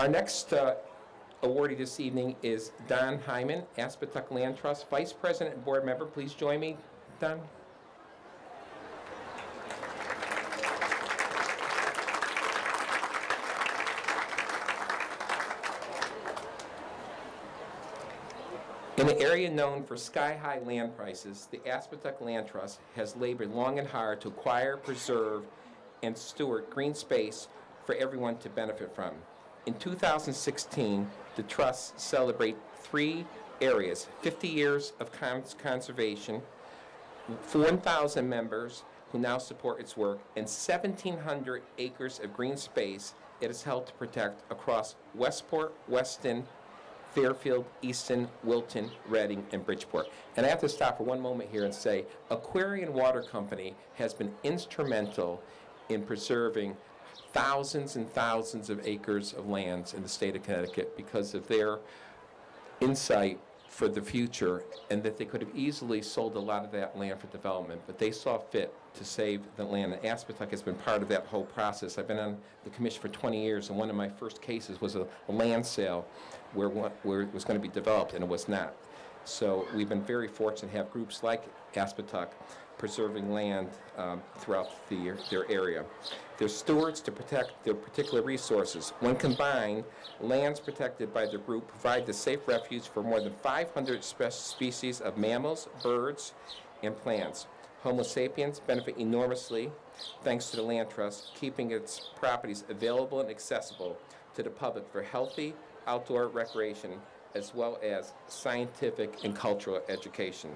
Our next awardee this evening is Don Hyman, Aspetuck Land Trust, Vice President and Board Member. Please join me, Don. In an area known for sky-high land prices, the Aspetuck Land Trust has labored long and hard to acquire, preserve, and steward green space for everyone to benefit from. In 2016, the Trust celebrates 3 areas, 50 years of conservation, 1,000 members who now support its work, and 1,700 acres of green space it has helped to protect across Westport, Weston, Fairfield, Easton, Wilton, Reading, and Bridgeport. And I have to stop for one moment here and say, Aquarion Water Company has been instrumental in preserving thousands and thousands of acres of lands in the state of Connecticut because of their insight for the future, and that they could have easily sold a lot of that land for development, but they saw fit to save the land. And Aspetuck has been part of that whole process. I've been on the commission for 20 years, and one of my first cases was a land sale where it was going to be developed, and it was not. So we've been very fortunate to have groups like Aspetuck preserving land throughout their area. They're stewards to protect their particular resources. When combined, lands protected by the group provide the safe refuge for more than 500 species of mammals, birds, and plants. Homo sapiens benefit enormously thanks to the Land Trust, keeping its properties available and accessible to the public for healthy outdoor recreation as well as scientific and cultural education.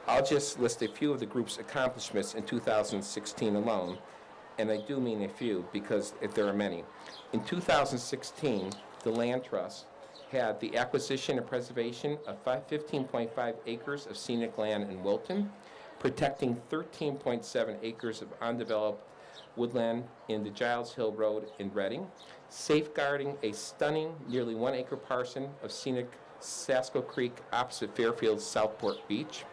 I'll just list a few of the group's accomplishments in 2016 alone, and I do mean a few because there are many. In 2016, the Land Trust had the acquisition and preservation of 15.5 acres of scenic land in Wilton, protecting 13.7 acres of undeveloped woodland in the Giles Hill Road in Reading, safeguarding a stunning nearly 1 acre parcel of scenic Sasko Creek opposite Fairfield's Southport Beach,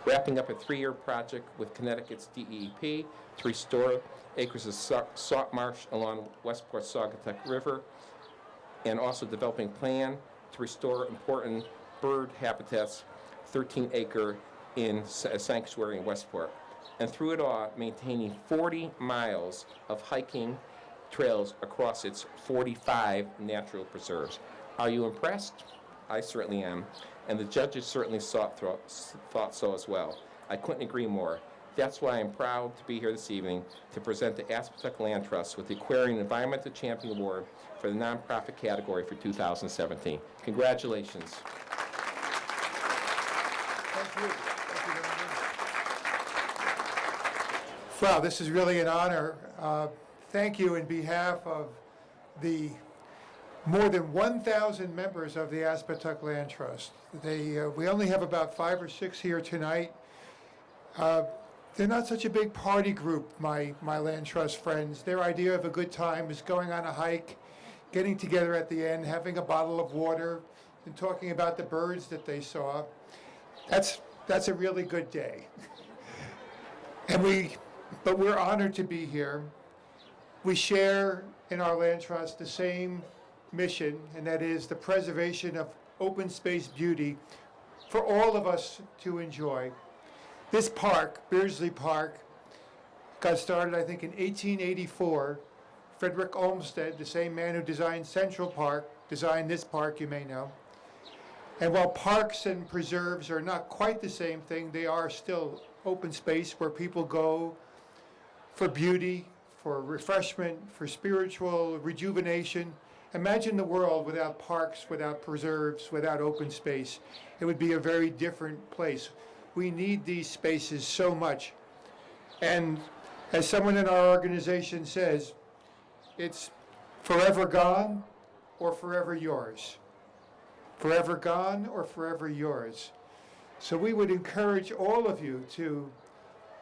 wrapping up a 3-year project with Connecticut's DEP to restore acres of salt marsh along Westport Saugatuck River, and also developing a plan to restore important bird habitats, 13-acre in a sanctuary in Westport. And through it all, maintaining 40 miles of hiking trails across its 45 natural preserves. Are you impressed? I certainly am. And the judges certainly thought so as well. I couldn't agree more. That's why I'm proud to be here this evening to present the Aspetuck Land Trust with the Aquarion Environmental Champion Award for the nonprofit category for 2017. Congratulations. Thank you. Wow, this is really an honor. Thank you in behalf of the more than 1,000 members of the Aspetuck Land Trust. We only have about 5 or 6 here tonight. They're not such a big party group, my Land Trust friends. Their idea of a good time is going on a hike, getting together at the end, having a bottle of water, and talking about the birds that they saw. That's a really good day. But we're honored to be here. We share in our Land Trust the same mission, and that is the preservation of open space beauty for all of us to enjoy. This park, Beardsley Park, got started, I think, in 1884. Frederick Olmsted, the same man who designed Central Park, designed this park, you may know. And while parks and preserves are not quite the same thing, they are still open space where people go for beauty, for refreshment, for spiritual rejuvenation. Imagine the world without parks, without preserves, without open space. It would be a very different place. We need these spaces so much. And as someone in our organization says, it's forever gone or forever yours. Forever gone or forever yours. So we would encourage all of you to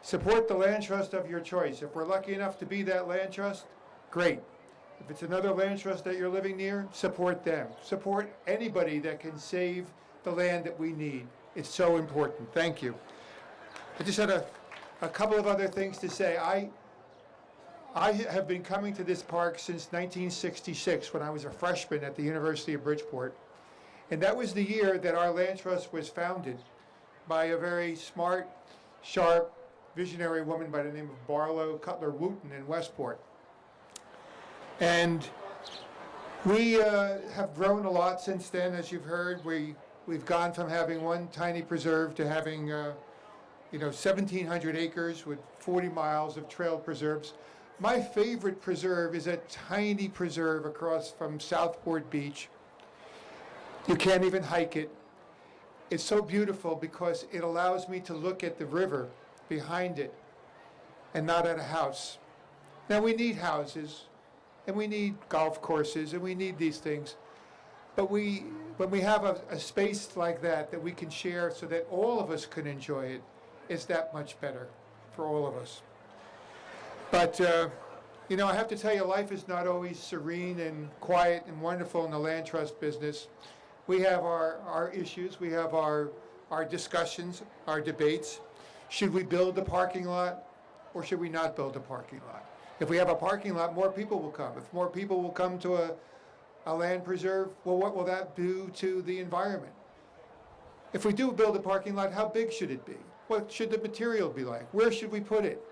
support the land trust of your choice. If we're lucky enough to be that land trust, great. If it's another land trust that you're living near, support them. Support anybody that can save the land that we need. It's so important. Thank you. I just had a couple of other things to say. I have been coming to this park since 1966 when I was a freshman at the University of Bridgeport. And that was the year that our land trust was founded by a very smart, sharp, visionary woman by the name of Barlow Cutler Wooten in Westport. And we have grown a lot since then, as you've heard. We've gone from having one tiny preserve to having 1,700 acres with 40 miles of trailed preserves. My favorite preserve is a tiny preserve across from Southport Beach. You can't even hike it. It's so beautiful because it allows me to look at the river behind it and not at a house. Now, we need houses, and we need golf courses, and we need these things. But when we have a space like that we can share so that all of us can enjoy it, it's that much better for all of us. But, I have to tell you, life is not always serene and quiet and wonderful in the land trust business. We have our issues, we have our discussions, our debates. Should we build the parking lot or should we not build a parking lot? If we have a parking lot, more people will come. If more people will come to a land preserve, well, what will that do to the environment? If we do build a parking lot, how big should it be? What should the material be like? Where should we put it?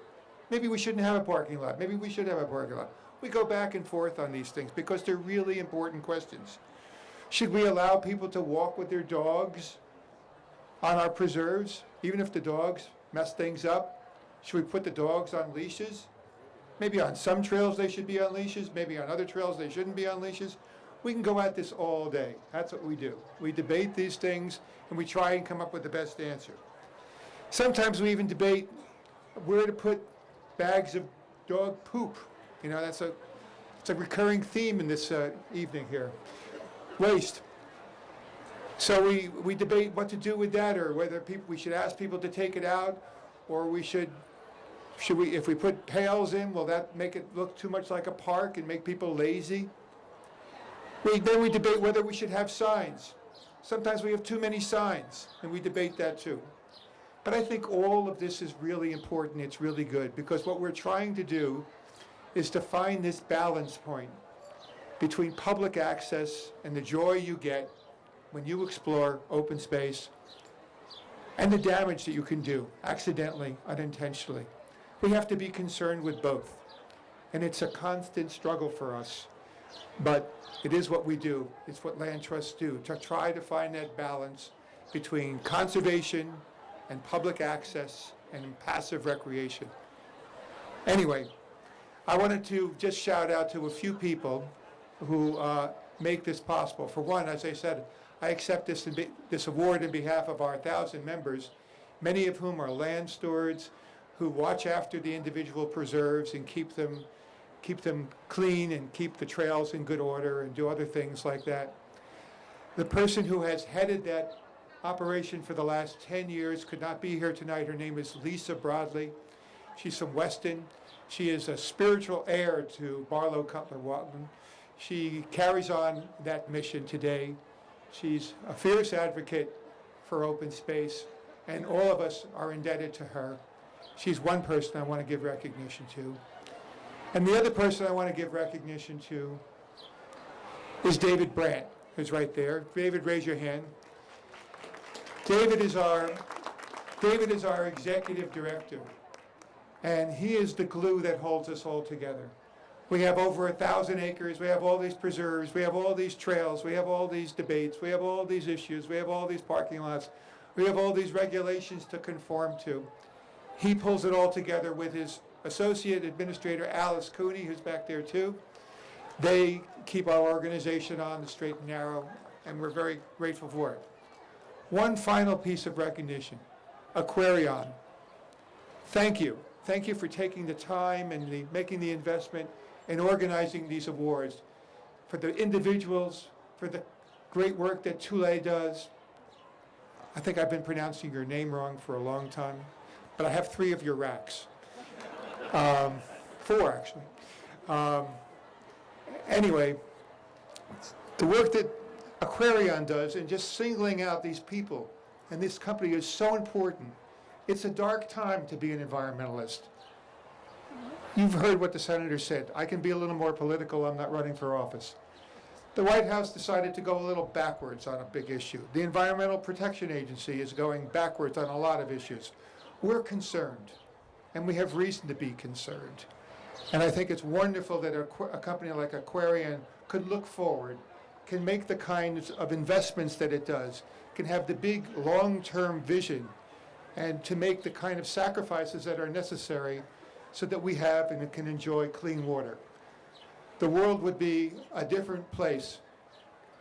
Maybe we shouldn't have a parking lot. Maybe we should have a parking lot. We go back and forth on these things because they're really important questions. Should we allow people to walk with their dogs on our preserves, even if the dogs mess things up? Should we put the dogs on leashes? Maybe on some trails they should be on leashes. Maybe on other trails they shouldn't be on leashes. We can go at this all day. That's what we do. We debate these things and we try and come up with the best answer. Sometimes we even debate where to put bags of dog poop. It's a recurring theme in this evening here. Waste. So we debate what to do with that, or whether we should ask people to take it out, or we should we, if we put pails in, will that make it look too much like a park and make people lazy? Then we debate whether we should have signs. Sometimes we have too many signs, and we debate that too. But I think all of this is really important. It's really good, because what we're trying to do is to find this balance point between public access and the joy you get when you explore open space and the damage that you can do accidentally, unintentionally. We have to be concerned with both. And it's a constant struggle for us. But it is what we do. It's what land trusts do, to try to find that balance between conservation and public access and passive recreation. Anyway, I wanted to just shout out to a few people who make this possible. For one, as I said, I accept this award in behalf of our 1,000 members, many of whom are land stewards who watch after the individual preserves and keep them clean and keep the trails in good order and do other things like that. The person who has headed that operation for the last 10 years could not be here tonight. Her name is Lisa Broadley. She's from Weston. She is a spiritual heir to Barlow Cutler Wooten. She carries on that mission today. She's a fierce advocate for open space, and all of us are indebted to her. She's one person I want to give recognition to. And the other person I want to give recognition to is David Brandt, who's right there. David, raise your hand. David is our executive director, and he is the glue that holds us all together. We have over 1,000 acres, we have all these preserves, we have all these trails, we have all these debates, we have all these issues, we have all these parking lots, we have all these regulations to conform to. He pulls it all together with his associate administrator, Alice Cooney, who's back there too. They keep our organization on the straight and narrow, and we're very grateful for it. One final piece of recognition, Aquarion. Thank you. Thank you for taking the time and making the investment in organizing these awards. For the individuals, for the great work that Tule does. I think I've been pronouncing your name wrong for a long time, but I have 3 of your racks. 4 actually. Anyway, the work that Aquarion does in just singling out these people and this company is so important. It's a dark time to be an environmentalist. You've heard what the senator said. I can be a little more political. I'm not running for office. The White House decided to go a little backwards on a big issue. The Environmental Protection Agency is going backwards on a lot of issues. We're concerned, and we have reason to be concerned. And I think it's wonderful that a company like Aquarion could look forward, can make the kinds of investments that it does, can have the big long-term vision, and to make the kind of sacrifices that are necessary so that we have and can enjoy clean water. The world would be a different place.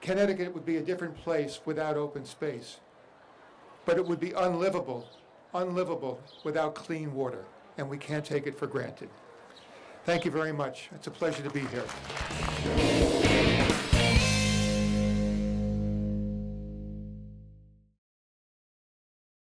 Connecticut would be a different place without open space. But it would be unlivable without clean water, and we can't take it for granted. Thank you very much. It's a pleasure to be here.